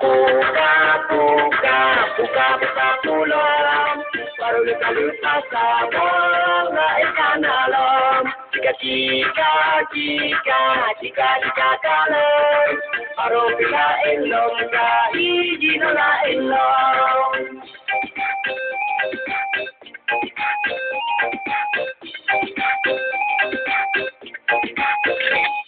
Puka, puka, puka, puka pulang. Baru luka-luka sabang, ikan alam. Jika, jika kalam. Baru bila elong, izin olah elong.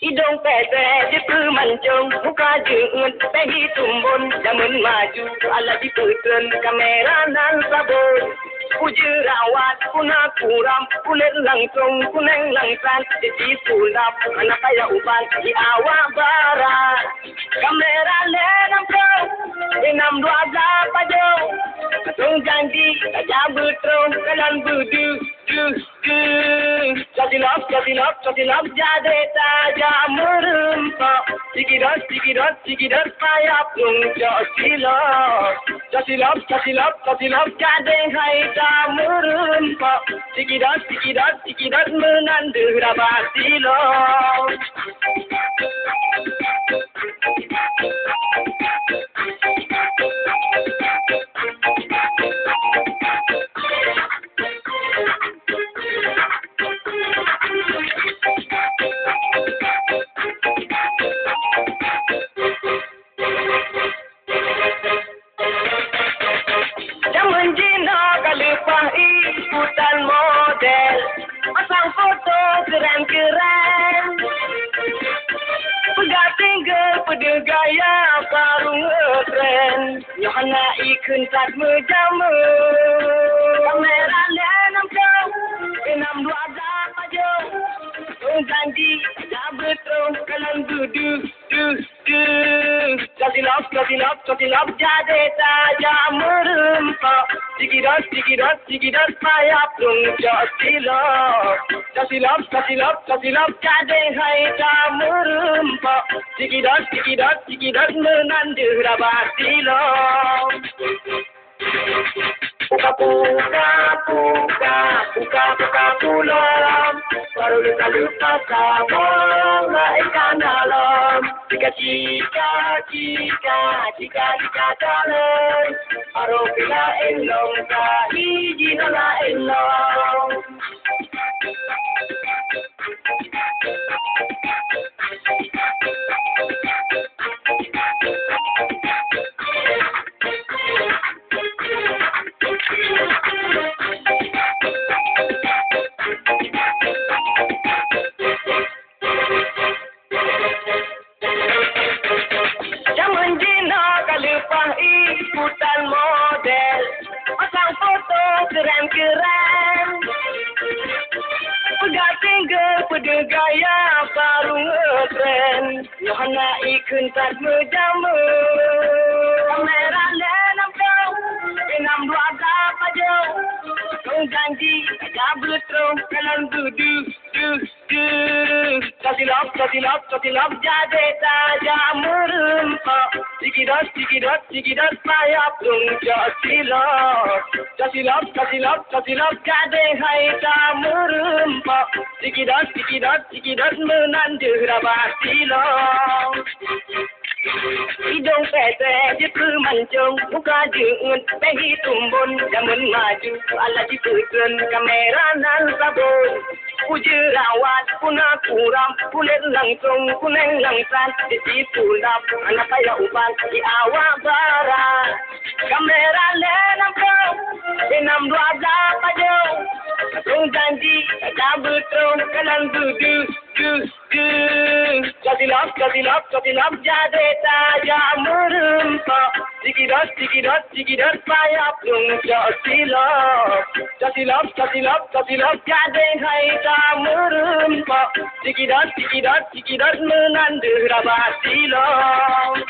Hidung pete di pemancung, muka jengut, tehi tumbun, zaman maju, ala di putren, kamera nan sabun. Puja rawat, puna kuram, kulit langsung, kuneng langsan, jadi sulap, anak kaya uban, di awak barat. Kamera lenam kau, enam dua berapa jauh, tung janji, saja betul, kalan budu, Jadilap, jade taja merempak. Sikidot, payap lung Jadilap, jade hai ta merempak. Sikidot, menandu rabat silap. Ikutan model, pasang foto keren-keren. Pegat tinggal pada gaya baru ngetren. Yohana ikun tak menjama. Kamera lenam kau, enam dua berapa jauh. Tung janji, tak betul, kalan duduk. Jadilap, jade taja merempak. Sikidot, payap lung Jadilap, jade hai ta merempak. Sikidot, menandu rabat silap. Puka pulang. Baru luka sabang, ikan alam. Jika kalam. Baru bila elong, izin olah elong. Ikutan model, pasang foto keren-keren. Pegat tinggal pada gaya baru ngetren. Yohana ikun tak menjama. Kamera lenam kau, enam dua berapa jauh. Tung janji, saja betul, kalan duduk. Jadilap, jade taja merempak. Sikidot, payap lung Jadilap, jade hai ta merempak. Sikidot, menandu rabat silap. Hidung pete di pemancung, muka jengut, tehi tumbun, zaman maju, ala di putren, kamera nan sabun. Puja rawat, puna kuram, kulit langsung, kuneng langsan, jadi sulap, anak kaya uban, di awak barat. Kamera lenam kau, enam dua berapa jauh. Tung janji, saja betul, kalan duduk. Jadilap, jade taja merempak. Sikidot, payap lung Jadilap, jade hai ta merempak. Sikidot, menandu rabat silap.